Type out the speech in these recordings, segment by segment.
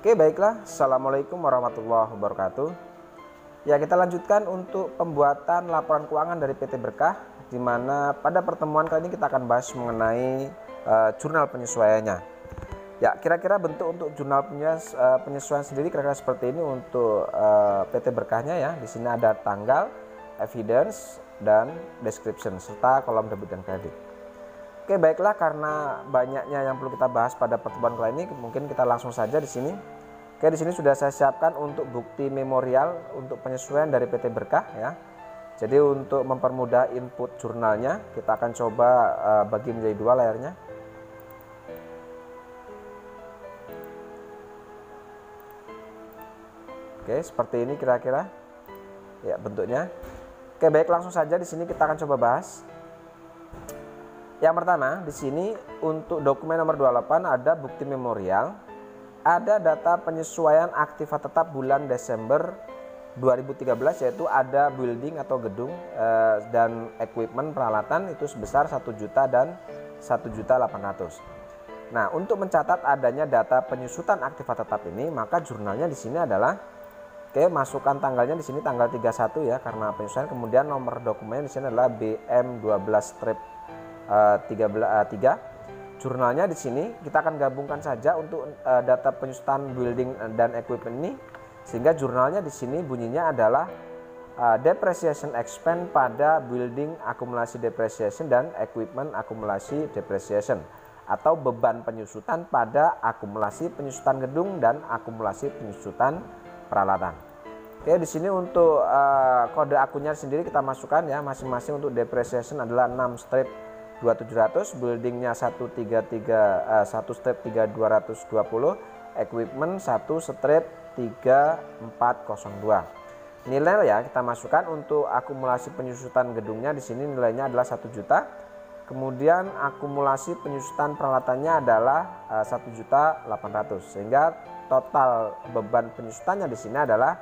Oke, baiklah. Assalamualaikum warahmatullahi wabarakatuh. Ya, kita lanjutkan untuk pembuatan laporan keuangan dari PT Berkah, di mana pada pertemuan kali ini kita akan bahas mengenai jurnal penyesuaiannya. Ya, kira-kira bentuk untuk jurnal penyesuaian sendiri kira-kira seperti ini untuk PT Berkahnya ya. Di sini ada tanggal, evidence, dan description serta kolom debit dan kredit. Oke, baiklah, karena banyaknya yang perlu kita bahas pada pertemuan kali ini, mungkin kita langsung saja di sini. Oke, di sini sudah saya siapkan untuk bukti memorial untuk penyesuaian dari PT Berkah ya. Jadi untuk mempermudah input jurnalnya, kita akan coba bagi menjadi dua layarnya. Oke, seperti ini kira-kira ya bentuknya. Oke, baik, langsung saja di sini kita akan coba bahas. Yang pertama, di sini untuk dokumen nomor 28 ada bukti memorial, ada data penyesuaian aktiva tetap bulan Desember 2013, yaitu ada building atau gedung dan equipment peralatan itu sebesar 1 juta dan 1.800.000. Nah, untuk mencatat adanya data penyusutan aktiva tetap ini, maka jurnalnya di sini adalah masukkan tanggalnya di sini tanggal 31 ya karena penyesuaian, kemudian nomor dokumennya di sini adalah BM12-3. Jurnalnya di sini kita akan gabungkan saja untuk data penyusutan building dan equipment ini, sehingga jurnalnya di sini bunyinya adalah depreciation expense pada building akumulasi depreciation dan equipment akumulasi depreciation, atau beban penyusutan pada akumulasi penyusutan gedung dan akumulasi penyusutan peralatan. Oke, di sini untuk kode akunnya sendiri kita masukkan ya, masing-masing untuk depreciation adalah 6/2700, buildingnya 1/3220, equipment 1/3402. Nilai ya kita masukkan untuk akumulasi penyusutan gedungnya di sini nilainya adalah 1 juta. Kemudian akumulasi penyusutan peralatannya adalah 1.800.000, sehingga total beban penyusutannya di sini adalah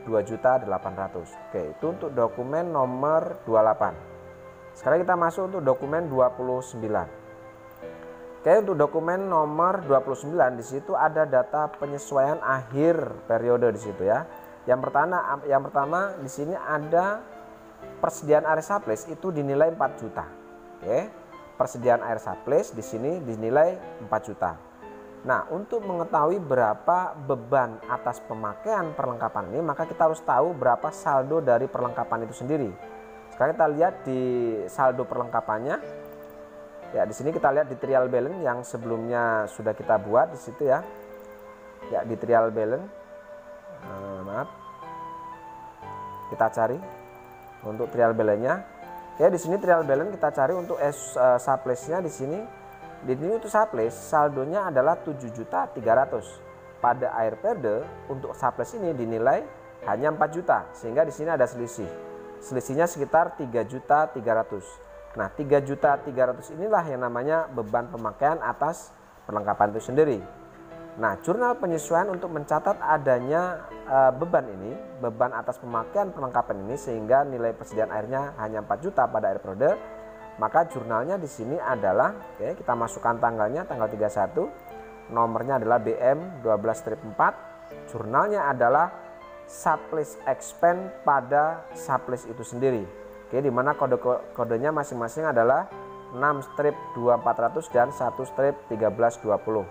2.800.000. Oke, itu untuk dokumen nomor 28. Sekarang kita masuk untuk dokumen 29. Oke, untuk dokumen nomor 29 di situ ada data penyesuaian akhir periode di situ ya. Yang pertama di sini ada persediaan air surplus itu dinilai 4 juta. Oke, persediaan air surplus di sini dinilai 4 juta. Nah, untuk mengetahui berapa beban atas pemakaian perlengkapan ini, maka kita harus tahu berapa saldo dari perlengkapan itu sendiri. Sekarang kita lihat di saldo perlengkapannya. Ya, di sini kita lihat di trial balance yang sebelumnya sudah kita buat di situ ya. Ya, di trial balance. Kita cari untuk trial balance-nya. Ya, di sini trial balance kita cari untuk surplus-nya di sini. Di sini untuk surplus saldonya adalah 7.300.000. Pada akhir periode untuk surplus ini dinilai hanya 4 juta, sehingga di sini ada selisih. Selisihnya sekitar 3.300.000. Nah, 3.300.000 inilah yang namanya beban pemakaian atas perlengkapan itu sendiri. Nah, jurnal penyesuaian untuk mencatat adanya beban ini, beban atas pemakaian perlengkapan ini, sehingga nilai persediaan airnya hanya 4 juta pada akhir periode, maka jurnalnya di sini adalah, kita masukkan tanggalnya tanggal 31, nomornya adalah BM12-4, jurnalnya adalah surplus expense pada surplus itu sendiri. Di mana kodenya masing-masing adalah 6/2400 dan 1/1320.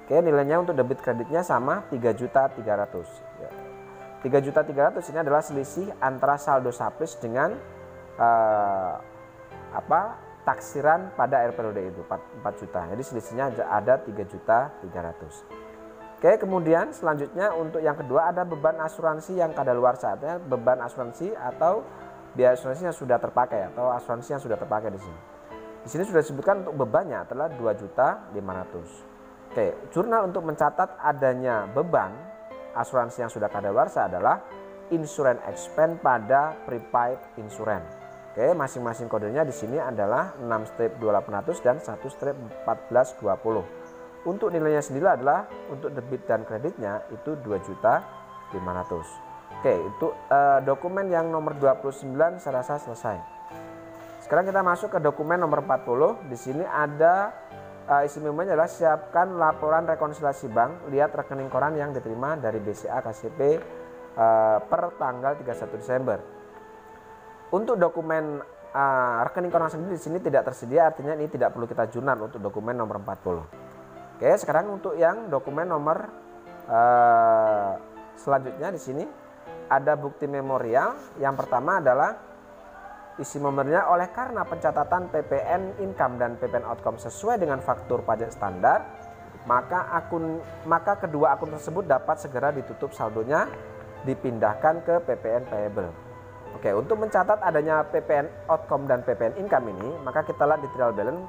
Nilainya untuk debit kreditnya sama 3.300.000. 3.300.000 ini adalah selisih antara saldo surplus dengan taksiran pada akhir periode itu 4 juta. Jadi selisihnya ada 3.300.000. Oke, kemudian selanjutnya untuk yang kedua ada beban asuransi yang kadaluarsa. Artinya beban asuransi atau biaya asuransi yang sudah terpakai atau asuransi yang sudah terpakai di sini. Di sini sudah disebutkan untuk bebannya adalah 2.500.000. Oke, jurnal untuk mencatat adanya beban asuransi yang sudah kadaluarsa adalah insurance expense pada prepaid insurance. Oke, masing-masing kodenya di sini adalah 6/2800 dan 1/1420. Untuk nilainya sendiri adalah untuk debit dan kreditnya itu 2.500.000. Oke, itu dokumen yang nomor 29 saya rasa selesai. Sekarang kita masuk ke dokumen nomor 40. Di sini ada isi memonya adalah siapkan laporan rekonsiliasi bank, lihat rekening koran yang diterima dari BCA KCP per tanggal 31 Desember. Untuk dokumen rekening koran sendiri di sini tidak tersedia, artinya ini tidak perlu kita jurnal untuk dokumen nomor 40. Oke, sekarang untuk yang dokumen nomor selanjutnya di sini ada bukti memorial. Yang pertama adalah isi memorialnya, oleh karena pencatatan PPN income dan PPN outcome sesuai dengan faktur pajak standar, maka kedua akun tersebut dapat segera ditutup, saldonya dipindahkan ke PPN payable. Oke, untuk mencatat adanya PPN outcome dan PPN income ini, maka kita lihat di trial balance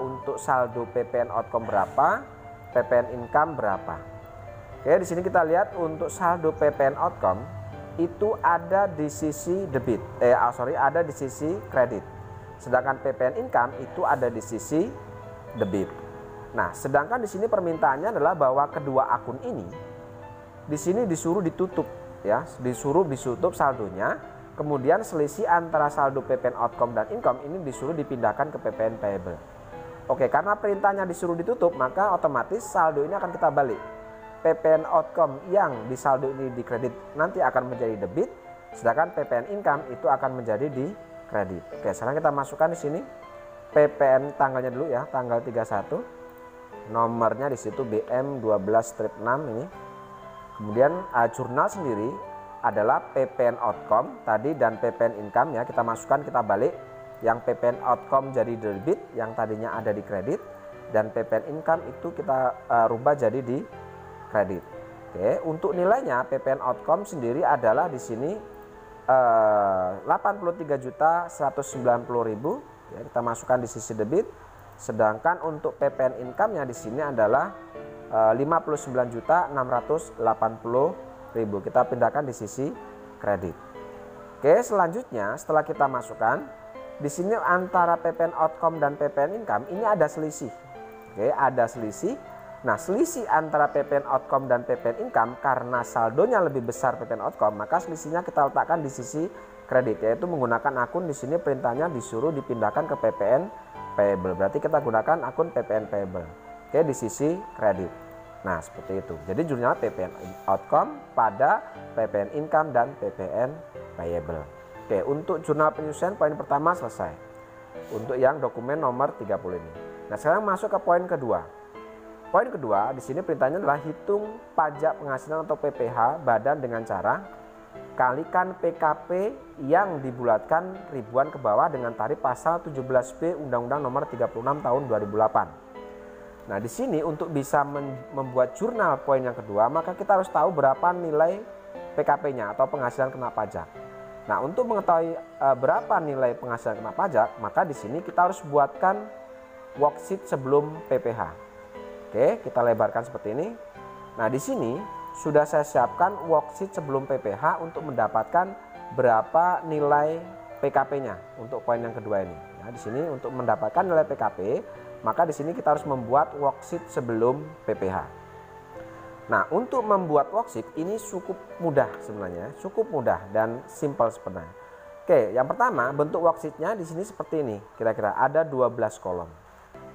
untuk saldo PPN outcome berapa, PPN income berapa. Oke, di sini kita lihat untuk saldo PPN outcome itu ada di sisi debit, ada di sisi kredit. Sedangkan PPN income itu ada di sisi debit. Nah, sedangkan di sini permintaannya adalah bahwa kedua akun ini di sini disuruh ditutup, ya, disuruh ditutup saldonya. Kemudian selisih antara saldo PPN outcome dan income ini disuruh dipindahkan ke PPN payable. Oke, karena perintahnya disuruh ditutup, maka otomatis saldo ini akan kita balik. PPN outcome yang di saldo ini di kredit nanti akan menjadi debit, sedangkan PPN income itu akan menjadi di kredit. Oke, sekarang kita masukkan di sini PPN tanggalnya dulu ya, tanggal 31. Nomornya di situ BM12-6 ini. Kemudian jurnal sendiri adalah PPN outcome tadi dan PPN income ya, kita masukkan, kita balik. Yang PPN outcome jadi debit yang tadinya ada di kredit, dan PPN income itu kita rubah jadi di kredit. Oke, untuk nilainya PPN outcome sendiri adalah di sini 83.190.000 ya, kita masukkan di sisi debit. Sedangkan untuk PPN income-nya di sini adalah 59.680.000, kita pindahkan di sisi kredit. Oke, selanjutnya setelah kita masukkan di sini antara PPN outcome dan PPN income ini ada selisih. Oke, ada selisih. Nah, selisih antara PPN outcome dan PPN income karena saldonya lebih besar PPN outcome, maka selisihnya kita letakkan di sisi kredit, yaitu menggunakan akun di sini perintahnya disuruh dipindahkan ke PPN payable. Berarti kita gunakan akun PPN payable. Oke, di sisi kredit. Nah, seperti itu. Jadi jurnal PPN outcome pada PPN income dan PPN payable. Oke, untuk jurnal penyusuan poin pertama selesai. Untuk yang dokumen nomor 30 ini. Nah, sekarang masuk ke poin kedua. Poin kedua di sini perintahnya adalah hitung pajak penghasilan atau PPh badan dengan cara kalikan PKP yang dibulatkan ribuan ke bawah dengan tarif pasal 17B Undang-Undang Nomor 36 Tahun 2008. Nah, di sini untuk bisa membuat jurnal poin yang kedua, maka kita harus tahu berapa nilai PKP-nya atau penghasilan kena pajak. Nah, untuk mengetahui berapa nilai penghasilan kena pajak, maka di sini kita harus buatkan worksheet sebelum PPh. Oke, kita lebarkan seperti ini. Nah, di sini sudah saya siapkan worksheet sebelum PPh untuk mendapatkan berapa nilai PKP-nya untuk poin yang kedua ini. Nah, di sini untuk mendapatkan nilai PKP, maka di sini kita harus membuat worksheet sebelum PPh. Nah, untuk membuat worksheet ini cukup mudah sebenarnya, cukup mudah dan simple sebenarnya. Oke, yang pertama bentuk worksheetnya di sini seperti ini. Kira-kira ada 12 kolom.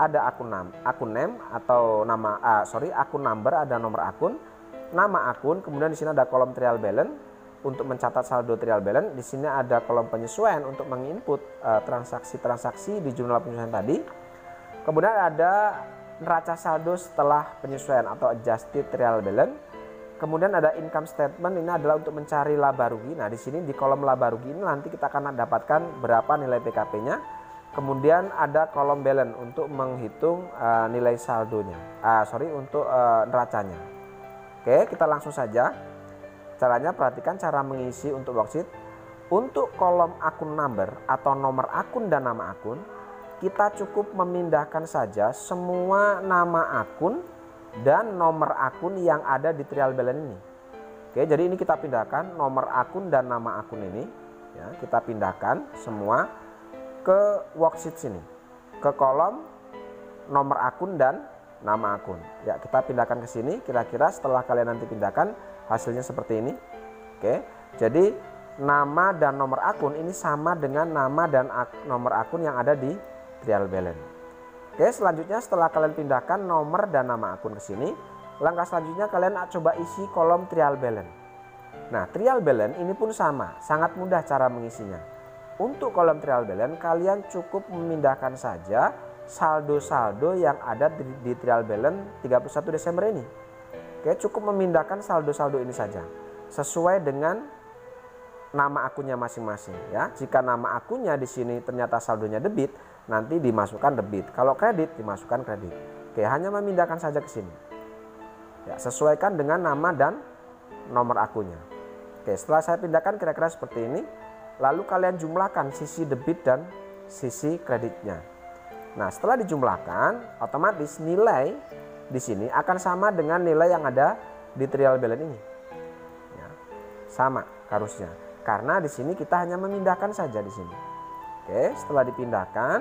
Ada akun name atau akun number, ada nomor akun, nama akun, kemudian di sini ada kolom trial balance untuk mencatat saldo trial balance. Di sini ada kolom penyesuaian untuk menginput transaksi-transaksi di jurnal penyesuaian tadi. Kemudian ada neraca saldo setelah penyesuaian atau adjusted trial balance. Kemudian ada income statement, ini adalah untuk mencari laba rugi. Nah, di sini di kolom laba rugi ini nanti kita akan dapatkan berapa nilai PKP-nya. Kemudian ada kolom balance untuk menghitung nilai saldonya, untuk neracanya. Oke, kita langsung saja. Caranya perhatikan cara mengisi untuk worksheet. Untuk kolom akun number atau nomor akun dan nama akun, kita cukup memindahkan saja semua nama akun dan nomor akun yang ada di trial balance ini. Oke, jadi ini kita pindahkan nomor akun dan nama akun ini, ya, kita pindahkan semua ke worksheet sini, ke kolom nomor akun dan nama akun. Ya, kita pindahkan ke sini. Kira-kira setelah kalian nanti pindahkan hasilnya seperti ini. Oke, jadi nama dan nomor akun ini sama dengan nama dan nomor akun yang ada di trial balance. Oke, selanjutnya setelah kalian pindahkan nomor dan nama akun ke sini, langkah selanjutnya kalian coba isi kolom trial balance. Nah, trial balance ini pun sama, sangat mudah cara mengisinya. Untuk kolom trial balance kalian cukup memindahkan saja saldo-saldo yang ada di trial balance 31 Desember ini. Oke, cukup memindahkan saldo-saldo ini saja sesuai dengan nama akunnya masing-masing ya. Jika nama akunnya di sini ternyata saldonya debit, nanti dimasukkan debit. Kalau kredit dimasukkan kredit. Oke, hanya memindahkan saja ke sini. Ya, sesuaikan dengan nama dan nomor akunnya. Oke, setelah saya pindahkan kira-kira seperti ini, lalu kalian jumlahkan sisi debit dan sisi kreditnya. Nah, setelah dijumlahkan, otomatis nilai di sini akan sama dengan nilai yang ada di trial balance ini. Ya, sama harusnya. Karena di sini kita hanya memindahkan saja di sini. Oke, setelah dipindahkan,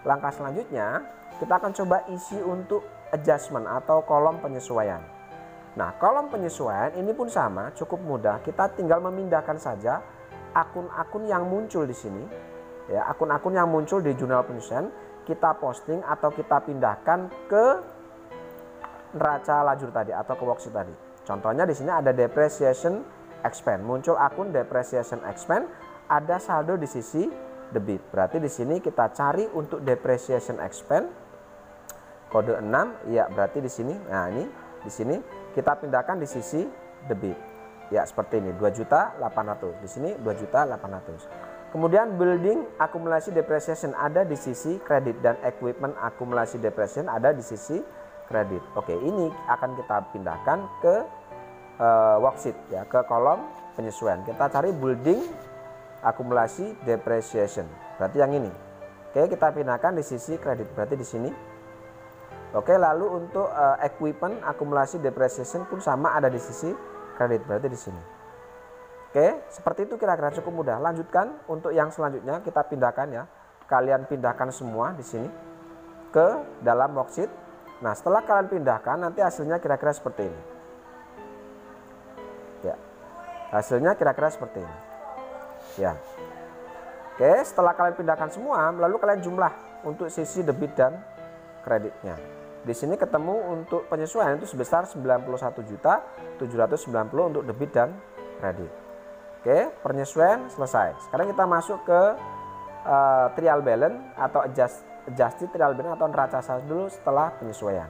langkah selanjutnya kita akan coba isi untuk adjustment atau kolom penyesuaian. Nah, kolom penyesuaian ini pun sama, cukup mudah. Kita tinggal memindahkan saja akun-akun yang muncul di sini. Ya, akun-akun yang muncul di jurnal penyesuaian kita posting atau kita pindahkan ke neraca lajur tadi atau ke worksheet tadi. Contohnya di sini ada depreciation expense, muncul akun depreciation expense, ada saldo di sisi debit. Berarti di sini kita cari untuk depreciation expense kode 6, ya berarti di sini. Nah, ini di sini kita pindahkan di sisi debit. Ya, seperti ini 2.800. Di sini 2.800. Kemudian building akumulasi depreciation ada di sisi kredit dan equipment akumulasi depreciation ada di sisi kredit. Oke, ini akan kita pindahkan ke worksheet ya, ke kolom penyesuaian. Kita cari building akumulasi depreciation. Berarti yang ini. Oke, kita pindahkan di sisi kredit. Berarti di sini. Oke, lalu untuk equipment akumulasi depreciation pun sama ada di sisi kredit. Berarti di sini. Oke, seperti itu kira-kira cukup mudah. Lanjutkan untuk yang selanjutnya kita pindahkan ya. Kalian pindahkan semua di sini ke dalam worksheet. Nah, setelah kalian pindahkan nanti hasilnya kira-kira seperti ini. Ya, hasilnya kira-kira seperti ini. Ya, oke. Setelah kalian pindahkan semua, lalu kalian jumlah untuk sisi debit dan kreditnya. Di sini ketemu untuk penyesuaian itu sebesar 91.790 untuk debit dan kredit. Oke, penyesuaian selesai. Sekarang kita masuk ke trial balance atau adjusted trial balance atau neraca saldo setelah penyesuaian.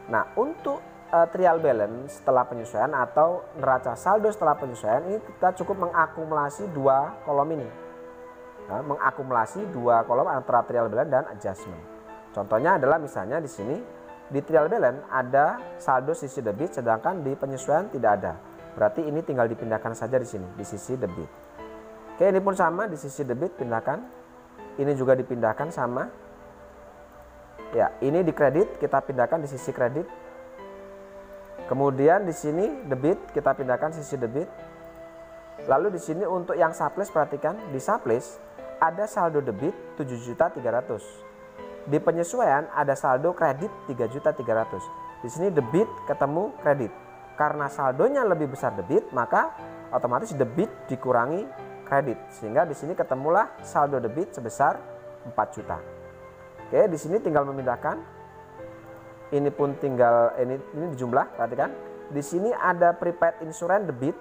Nah, untuk trial balance setelah penyesuaian atau neraca saldo setelah penyesuaian ini kita cukup mengakumulasi dua kolom ini. Nah, mengakumulasi dua kolom antara trial balance dan adjustment. Contohnya adalah misalnya di sini di trial balance ada saldo sisi debit sedangkan di penyesuaian tidak ada. Berarti ini tinggal dipindahkan saja di sini di sisi debit. Oke, ini pun sama di sisi debit pindahkan. Ini juga dipindahkan sama. Ya, ini di kredit kita pindahkan di sisi kredit. Kemudian di sini debit kita pindahkan sisi debit. Lalu di sini untuk yang surplus perhatikan di surplus ada saldo debit 7.300. Di penyesuaian ada saldo kredit 3.300. Di sini debit ketemu kredit. Karena saldonya lebih besar debit, maka otomatis debit dikurangi kredit. Sehingga di sini ketemulah saldo debit sebesar 4 juta. Oke, di sini tinggal memindahkan. Ini pun tinggal ini dijumlah, perhatikan. Di sini ada prepaid insurance debit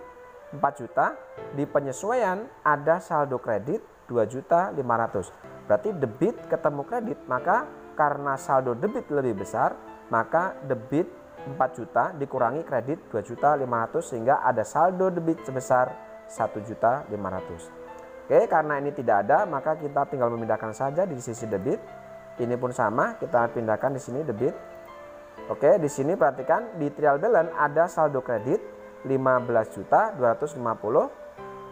4 juta, di penyesuaian ada saldo kredit 2.500.000. Berarti debit ketemu kredit, maka karena saldo debit lebih besar, maka debit 4 juta dikurangi kredit 2.500.000 sehingga ada saldo debit sebesar 1.500.000. Oke, karena ini tidak ada, maka kita tinggal memindahkan saja di sisi debit. Ini pun sama, kita pindahkan di sini debit. Oke, di sini perhatikan di trial balance ada saldo kredit 15.250.000.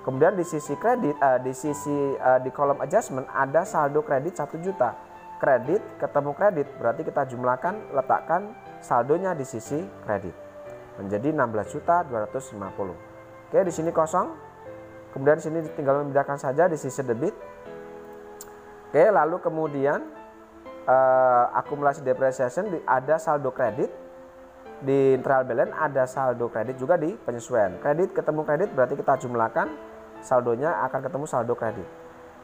Kemudian di sisi kredit, di kolom adjustment ada saldo kredit 1 juta. Kredit ketemu kredit, berarti kita jumlahkan, letakkan saldonya di sisi kredit. Menjadi 16.250. Oke, di sini kosong. Kemudian di sini tinggal memindahkan saja di sisi debit. Oke, lalu kemudian akumulasi depreciation ada saldo kredit. Di trial balance ada saldo kredit juga di penyesuaian. Kredit ketemu kredit berarti kita jumlahkan, saldonya akan ketemu saldo kredit.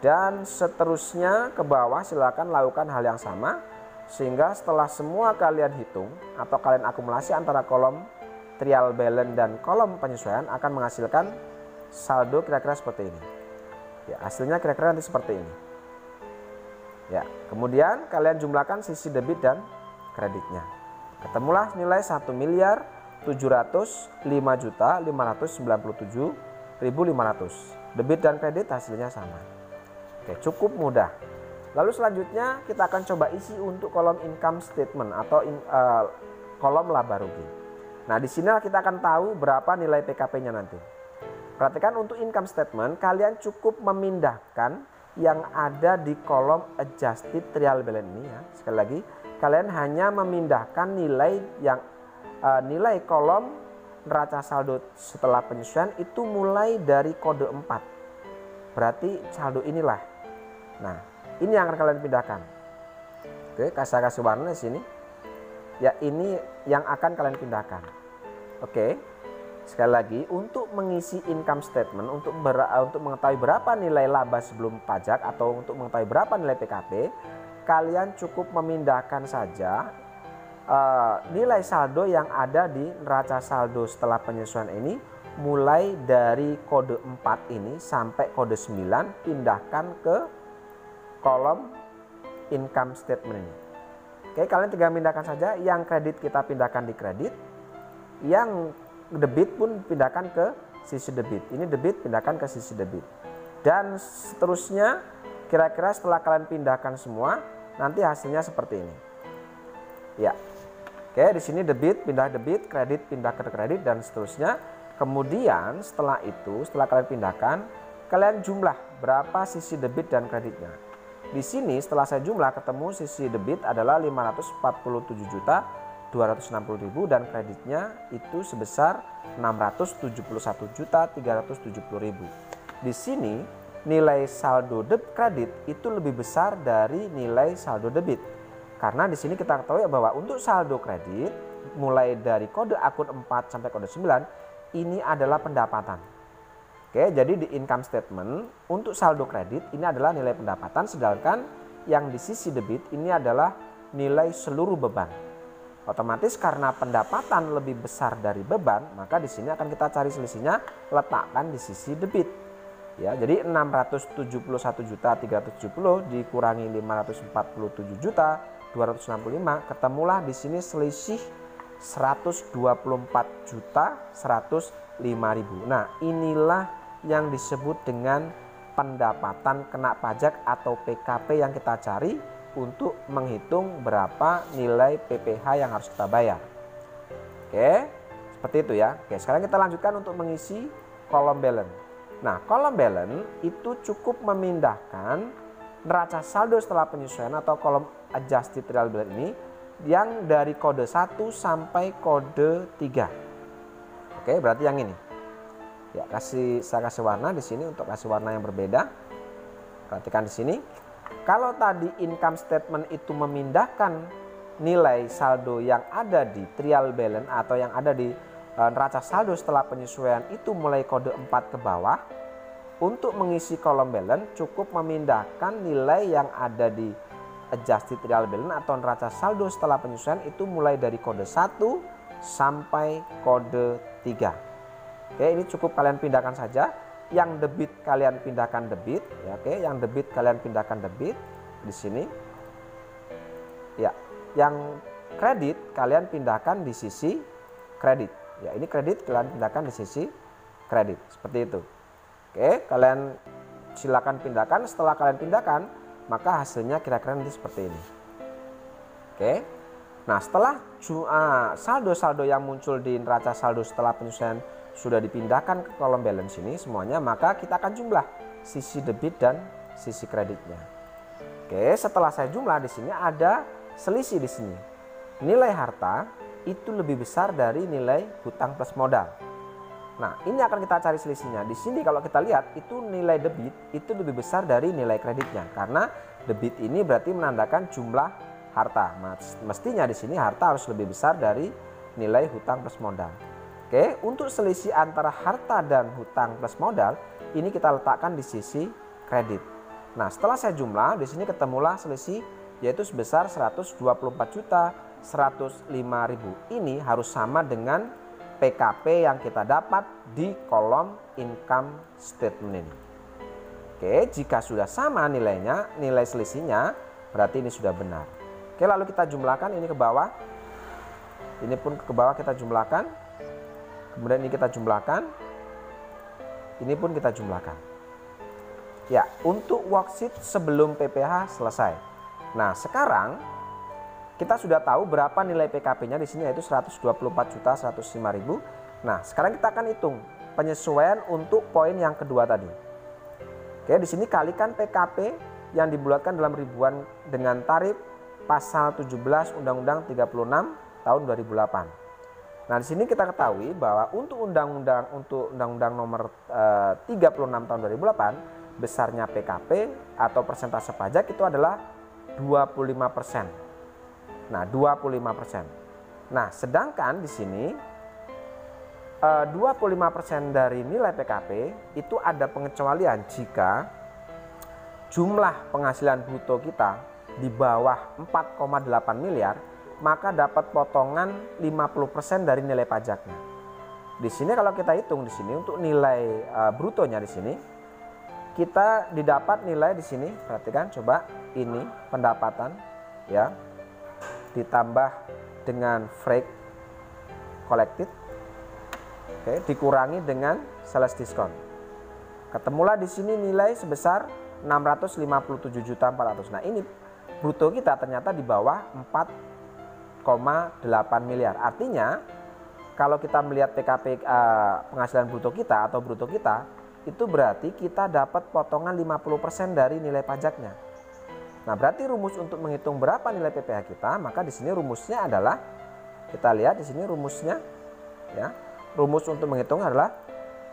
Dan seterusnya ke bawah silakan lakukan hal yang sama. Sehingga setelah semua kalian hitung atau kalian akumulasi antara kolom trial balance dan kolom penyesuaian akan menghasilkan saldo kira-kira seperti ini. Ya, hasilnya kira-kira nanti seperti ini. Ya, kemudian kalian jumlahkan sisi debit dan kreditnya. Ketemulah nilai 1.005.597.500. Debit dan kredit hasilnya sama. Oke, cukup mudah. Lalu selanjutnya kita akan coba isi untuk kolom income statement atau kolom laba rugi. Nah, di sini kita akan tahu berapa nilai PKP-nya nanti. Perhatikan untuk income statement, kalian cukup memindahkan yang ada di kolom adjusted trial balance ini ya. Sekali lagi, kalian hanya memindahkan nilai nilai kolom neraca saldo setelah penyesuaian itu mulai dari kode 4. Berarti saldo inilah. Nah, ini yang akan kalian pindahkan. Oke, saya kasih warna di sini. Ya, ini yang akan kalian pindahkan. Oke. Sekali lagi, untuk mengisi income statement untuk mengetahui berapa nilai laba sebelum pajak atau untuk mengetahui berapa nilai PKP, kalian cukup memindahkan saja nilai saldo yang ada di neraca saldo setelah penyesuaian ini mulai dari kode 4 ini sampai kode 9, pindahkan ke kolom income statement ini. Oke, kalian tinggal pindahkan saja. Yang kredit kita pindahkan di kredit, yang debit pun pindahkan ke sisi debit. Ini debit pindahkan ke sisi debit. Dan seterusnya, kira-kira setelah kalian pindahkan semua, nanti hasilnya seperti ini. Ya. Oke, di sini debit pindah debit, kredit pindah ke kredit dan seterusnya. Kemudian setelah itu, setelah kalian pindahkan, kalian jumlah berapa sisi debit dan kreditnya. Di sini setelah saya jumlah ketemu sisi debit adalah 547.260.000 dan kreditnya itu sebesar 671.370.000. Di sini nilai saldo kredit itu lebih besar dari nilai saldo debit. Karena di sini kita ketahui bahwa untuk saldo kredit mulai dari kode akun 4 sampai kode 9 ini adalah pendapatan. Oke, jadi di income statement untuk saldo kredit ini adalah nilai pendapatan, sedangkan yang di sisi debit ini adalah nilai seluruh beban. Otomatis karena pendapatan lebih besar dari beban, maka di sini akan kita cari selisihnya, letakkan di sisi debit. Ya, jadi 671.370 dikurangi 547.265, ketemulah di sini selisih 124.105.000. Nah, inilah yang disebut dengan pendapatan kena pajak atau PKP yang kita cari untuk menghitung berapa nilai PPh yang harus kita bayar. Oke, seperti itu ya. Oke, sekarang kita lanjutkan untuk mengisi kolom balance. Nah, kolom balance itu cukup memindahkan neraca saldo setelah penyesuaian atau kolom adjusted trial balance ini yang dari kode 1 sampai kode 3. Oke, berarti yang ini. Ya, saya kasih warna di sini untuk kasih warna yang berbeda. Perhatikan di sini. Kalau tadi income statement itu memindahkan nilai saldo yang ada di trial balance atau yang ada di neraca saldo setelah penyesuaian itu mulai kode 4 ke bawah, untuk mengisi kolom balance cukup memindahkan nilai yang ada di adjusted trial balance atau neraca saldo setelah penyesuaian itu mulai dari kode 1 sampai kode 3. Oke, ini cukup kalian pindahkan saja. Yang debit kalian pindahkan debit, ya, oke. Yang debit kalian pindahkan debit di sini. Ya, yang kredit kalian pindahkan di sisi kredit. Ya, ini kredit kalian pindahkan di sisi kredit, seperti itu. Oke, kalian silakan pindahkan. Setelah kalian pindahkan, maka hasilnya kira-kira nanti seperti ini. Oke. Nah, setelah saldo-saldo yang muncul di neraca saldo setelah penyesuaian sudah dipindahkan ke kolom balance ini semuanya, maka kita akan jumlah sisi debit dan sisi kreditnya. Oke, setelah saya jumlah di sini ada selisih di sini. Nilai harta itu lebih besar dari nilai hutang plus modal. Nah, ini akan kita cari selisihnya. Di sini kalau kita lihat itu nilai debit itu lebih besar dari nilai kreditnya karena debit ini berarti menandakan jumlah harta. Mestinya di sini harta harus lebih besar dari nilai hutang plus modal. Oke, untuk selisih antara harta dan hutang plus modal ini kita letakkan di sisi kredit. Nah, setelah saya jumlah di sini ketemulah selisih yaitu sebesar 124.105.000. Ini harus sama dengan PKP yang kita dapat di kolom income statement ini. Oke, jika sudah sama nilainya, nilai selisihnya, berarti ini sudah benar. Oke, lalu kita jumlahkan ini ke bawah. Ini pun ke bawah kita jumlahkan. Kemudian ini kita jumlahkan. Ini pun kita jumlahkan. Ya, untuk worksheet sebelum PPh selesai. Nah, sekarang kita sudah tahu berapa nilai PKP-nya di sini, yaitu 124.105.000. Nah, sekarang kita akan hitung penyesuaian untuk poin yang kedua tadi. Oke, di sini kalikan PKP yang dibulatkan dalam ribuan dengan tarif pasal 17 Undang-Undang 36 tahun 2008. Nah, di sini kita ketahui bahwa untuk Undang-Undang nomor 36 tahun 2008, besarnya PKP atau persentase pajak itu adalah 25%. Nah, 25%. Nah, sedangkan di sini 25% dari nilai PKP itu ada pengecualian jika jumlah penghasilan bruto kita di bawah 4,8 miliar, maka dapat potongan 50% dari nilai pajaknya. Di sini kalau kita hitung di sini untuk nilai brutonya di sini kita didapat nilai di sini, perhatikan coba, ini pendapatan ya, ditambah dengan freight collected, oke, dikurangi dengan sales discount. Ketemulah di sini nilai sebesar 657.400.000. Nah, ini bruto kita ternyata di bawah 4,8 miliar. Artinya kalau kita melihat PKP penghasilan bruto kita atau bruto kita, itu berarti kita dapat potongan 50% dari nilai pajaknya. Nah, berarti rumus untuk menghitung berapa nilai PPh kita, maka di sini rumusnya adalah, kita lihat di sini rumusnya ya. Rumus untuk menghitung adalah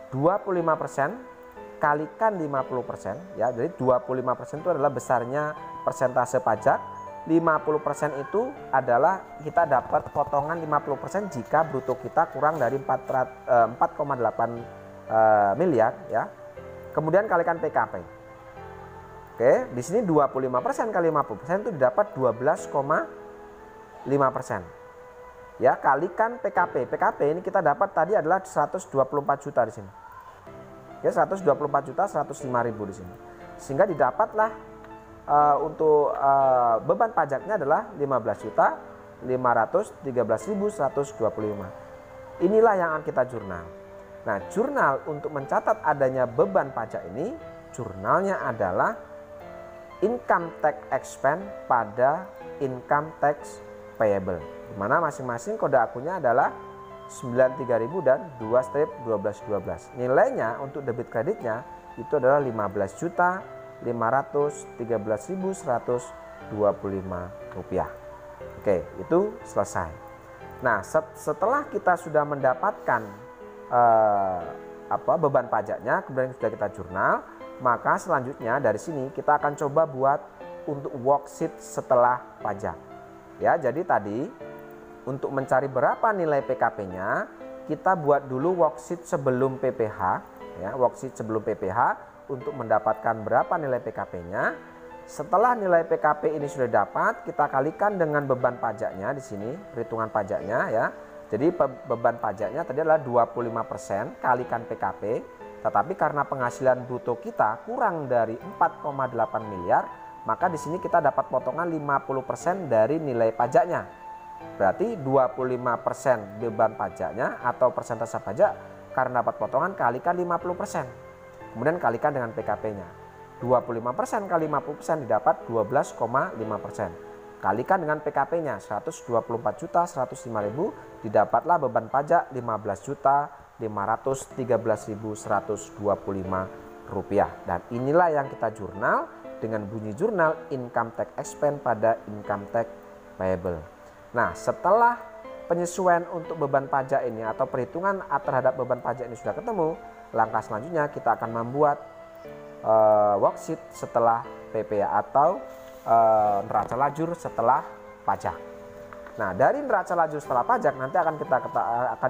25% kalikan 50% ya. Jadi 25% itu adalah besarnya persentase pajak, 50% itu adalah kita dapat potongan 50% jika bruto kita kurang dari 4,8 miliar ya. Kemudian kalikan PKP. Oke, di sini 25% kali 50% itu didapat 12,5%. Ya, kalikan PKP. PKP ini kita dapat tadi adalah 124 juta di sini. Ya, 124.105.000 di sini. Sehingga didapatlah untuk beban pajaknya adalah 15.513.125. Inilah yang akan kita jurnal. Nah, jurnal untuk mencatat adanya beban pajak ini, jurnalnya adalah income tax expense pada income tax payable, di mana masing-masing kode akunnya adalah 93.000 dan 2/1212. Nilainya untuk debit kreditnya itu adalah 15.513.125 rupiah. Oke, itu selesai. Nah, setelah kita sudah mendapatkan beban pajaknya, kemudian sudah kita jurnal, maka selanjutnya dari sini kita akan coba buat untuk worksheet setelah pajak. Ya, jadi tadi untuk mencari berapa nilai PKP-nya, kita buat dulu worksheet sebelum PPh, ya, worksheet sebelum PPh untuk mendapatkan berapa nilai PKP-nya. Setelah nilai PKP ini sudah dapat, kita kalikan dengan beban pajaknya di sini, perhitungan pajaknya ya. Jadi beban pajaknya tadi adalah 25% kalikan PKP. Tetapi karena penghasilan bruto kita kurang dari 4,8 miliar, maka di sini kita dapat potongan 50% dari nilai pajaknya. Berarti 25% beban pajaknya atau persentase pajak karena dapat potongan kalikan 50%. Kemudian kalikan dengan PKP-nya. 25% kali 50% didapat 12,5%. Kalikan dengan PKP-nya 124.105.000, didapatlah beban pajak 15.513.125 rupiah. Dan inilah yang kita jurnal dengan bunyi jurnal income tax expense pada income tax payable. Nah, setelah penyesuaian untuk beban pajak ini atau perhitungan terhadap beban pajak ini sudah ketemu, langkah selanjutnya kita akan membuat worksheet setelah PPh atau neraca lajur setelah pajak. Nah, dari neraca lajur setelah pajak nanti akan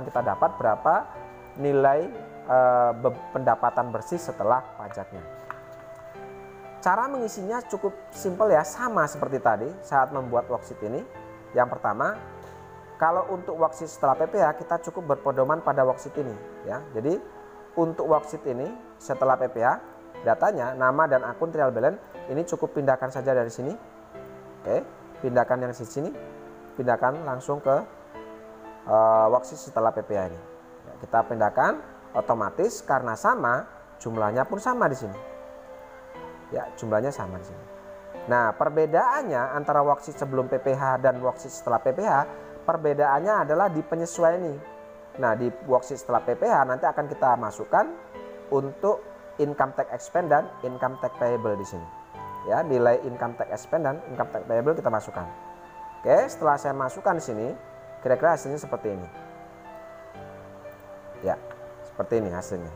kita dapat berapa nilai pendapatan bersih setelah pajaknya. Cara mengisinya cukup simpel ya, sama seperti tadi saat membuat worksheet ini. Yang pertama, kalau untuk worksheet setelah PPH kita cukup berpedoman pada worksheet ini ya. Jadi untuk worksheet ini setelah PPH, datanya, nama dan akun trial balance ini cukup pindahkan saja dari sini. Oke, pindahkan yang di sini, pindahkan langsung ke worksheet setelah PPH ini. Ya, kita pindahkan otomatis karena sama, jumlahnya pun sama di sini. Ya, jumlahnya sama di sini. Nah, perbedaannya antara worksheet sebelum PPH dan worksheet setelah PPH, perbedaannya adalah di penyesuaian ini. Nah, di worksheet setelah PPH nanti akan kita masukkan untuk income tax expense dan income tax payable di sini. Ya, nilai income tax expense dan income tax payable kita masukkan. Oke, setelah saya masukkan di sini, kira-kira hasilnya seperti ini. Ya, seperti ini hasilnya.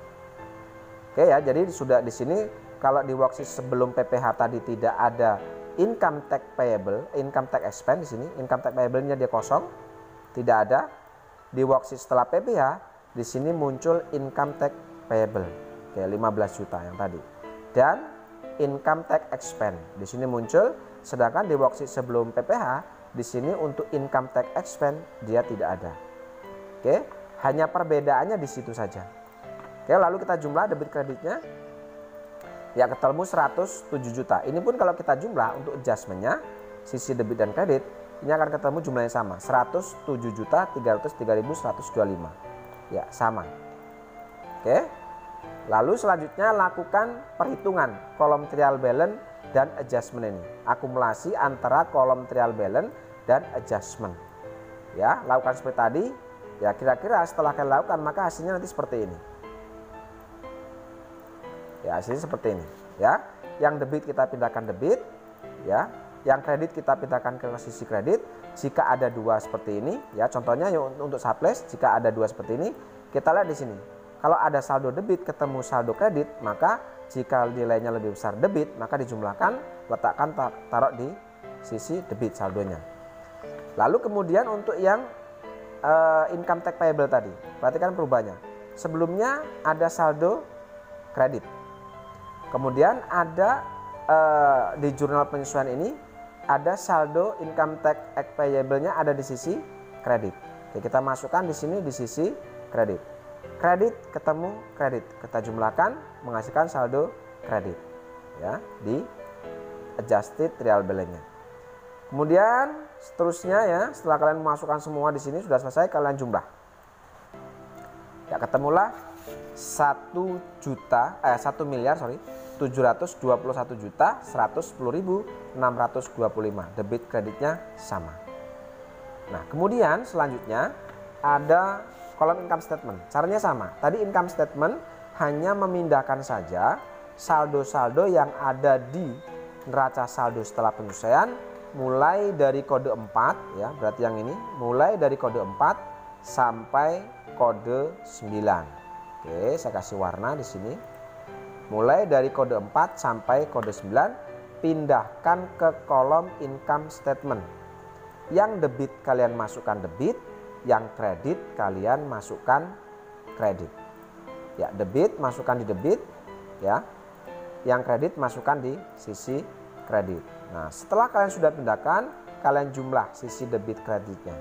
Oke ya, jadi sudah di sini. Kalau di worksheet sebelum PPH tadi tidak ada income tax payable, income tax expense di sini, income tax payable-nya dia kosong, tidak ada. Di worksheet setelah PPH, di sini muncul income tax payable, kayak 15 juta yang tadi. Dan income tax expense di sini muncul, sedangkan di worksheet sebelum PPH, di sini untuk income tax expense dia tidak ada. Oke, hanya perbedaannya di situ saja. Oke, lalu kita jumlah debit kreditnya. Ya, ketemu 107 juta. Ini pun kalau kita jumlah untuk adjustmentnya, sisi debit dan kredit, ini akan ketemu jumlahnya sama, 107 juta 303.125. Ya, sama. Oke. Lalu selanjutnya lakukan perhitungan kolom trial balance dan adjustment ini. Akumulasi antara kolom trial balance dan adjustment. Ya, lakukan seperti tadi. Ya, kira-kira setelah kalian lakukan maka hasilnya nanti seperti ini. Ya, hasilnya seperti ini ya. Yang debit kita pindahkan debit ya, yang kredit kita pindahkan ke sisi kredit. Jika ada dua seperti ini ya, contohnya untuk sublease jika ada dua seperti ini, kita lihat di sini. Kalau ada saldo debit ketemu saldo kredit, maka jika nilainya lebih besar debit, maka dijumlahkan, letakkan taruh di sisi debit saldonya. Lalu kemudian untuk yang income tax payable tadi, perhatikan perubahannya. Sebelumnya ada saldo kredit. Kemudian ada di jurnal penyesuaian ini ada saldo income tax payable-nya ada di sisi kredit. Oke, kita masukkan di sini di sisi kredit. Kredit ketemu kredit, kita jumlahkan menghasilkan saldo kredit ya di adjusted trial balance-nya. Kemudian seterusnya ya, setelah kalian memasukkan semua di sini sudah selesai, kalian jumlah. Ya, ketemulah 1.721.110.610.625. Debit kreditnya sama. Nah, kemudian selanjutnya ada kolom income statement. Caranya sama. Tadi income statement hanya memindahkan saja saldo-saldo yang ada di neraca saldo setelah penyesuaian mulai dari kode 4 ya, berarti yang ini mulai dari kode 4 sampai kode 9. Oke, saya kasih warna di sini. Mulai dari kode 4 sampai kode 9, pindahkan ke kolom income statement. Yang debit kalian masukkan debit, yang kredit kalian masukkan kredit. Ya, debit masukkan di debit ya. Yang kredit masukkan di sisi kredit. Nah, setelah kalian sudah pindahkan, kalian jumlah sisi debit kreditnya.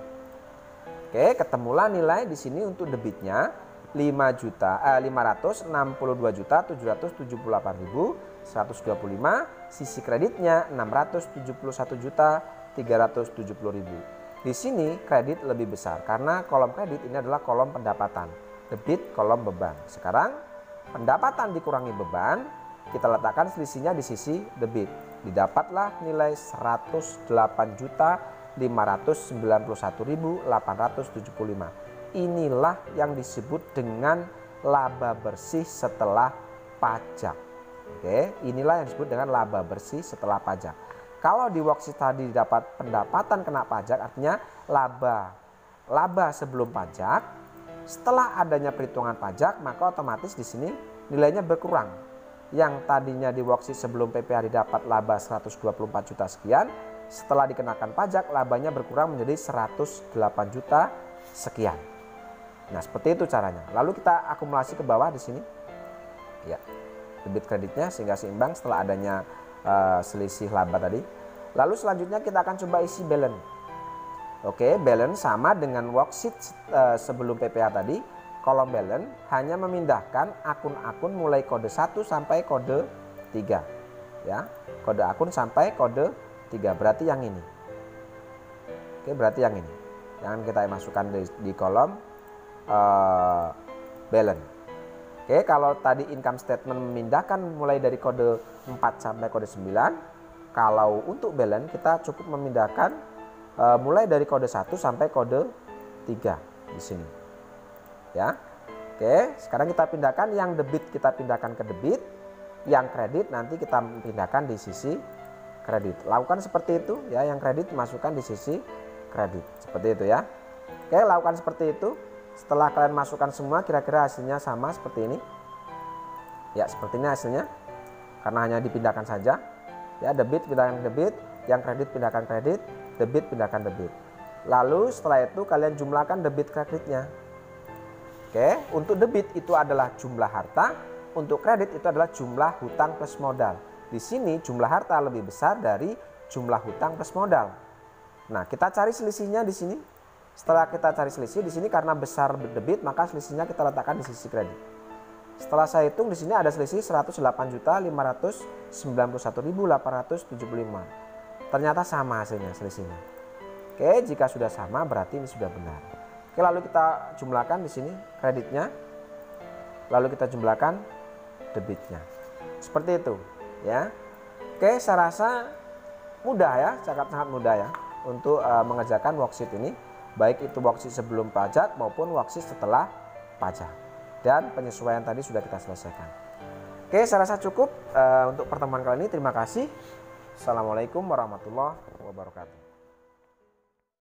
Oke, ketemulah nilai di sini untuk debitnya 5.778.125, sisi kreditnya 671.370.000. Di sini kredit lebih besar karena kolom kredit ini adalah kolom pendapatan, debit kolom beban. Sekarang pendapatan dikurangi beban, kita letakkan selisihnya di sisi debit. Didapatlah nilai 108.591.875. Inilah yang disebut dengan laba bersih setelah pajak. Oke, inilah yang disebut dengan laba bersih setelah pajak. Kalau di worksheet tadi dapat pendapatan kena pajak, artinya laba sebelum pajak. Setelah adanya perhitungan pajak, maka otomatis di sini nilainya berkurang. Yang tadinya di worksheet sebelum PPH didapat laba 124 juta sekian, setelah dikenakan pajak labanya berkurang menjadi 108 juta sekian. Nah, seperti itu caranya. Lalu kita akumulasi ke bawah di sini. Ya. Debit kreditnya sehingga seimbang setelah adanya selisih laba tadi. Lalu selanjutnya kita akan coba isi balance. Oke, balance sama dengan worksheet sebelum PPA tadi. Kolom balance hanya memindahkan akun-akun mulai kode 1 sampai kode 3. Ya, kode akun sampai kode 3 berarti yang ini. Oke, berarti yang ini. Yang kita masukkan di kolom balance. Oke, kalau tadi income statement memindahkan mulai dari kode 4 sampai kode 9. Kalau untuk balance kita cukup memindahkan mulai dari kode 1 sampai kode 3 di sini. Ya. Oke, sekarang kita pindahkan yang debit kita pindahkan ke debit, yang kredit nanti kita pindahkan di sisi kredit. Lakukan seperti itu ya, yang kredit masukkan di sisi kredit. Seperti itu ya. Oke, lakukan seperti itu. Setelah kalian masukkan semua kira-kira hasilnya sama seperti ini. Ya, seperti ini hasilnya. Karena hanya dipindahkan saja. Ya, debit pindahkan debit, yang kredit pindahkan kredit, debit pindahkan debit. Lalu setelah itu kalian jumlahkan debit kreditnya. Oke, untuk debit itu adalah jumlah harta, untuk kredit itu adalah jumlah hutang plus modal. Di sini jumlah harta lebih besar dari jumlah hutang plus modal. Nah, kita cari selisihnya di sini. Setelah kita cari selisih di sini karena besar debit, maka selisihnya kita letakkan di sisi kredit. Setelah saya hitung di sini ada selisih 108.591.875. Ternyata sama hasilnya selisihnya. Oke, jika sudah sama berarti ini sudah benar. Oke, lalu kita jumlahkan di sini kreditnya. Lalu kita jumlahkan debitnya. Seperti itu, ya. Oke, saya rasa mudah ya, sangat mudah ya untuk mengerjakan worksheet ini, baik itu worksheet sebelum pajak maupun worksheet setelah pajak. Dan penyesuaian tadi sudah kita selesaikan. Oke, saya rasa cukup untuk pertemuan kali ini. Terima kasih. Assalamualaikum warahmatullahi wabarakatuh.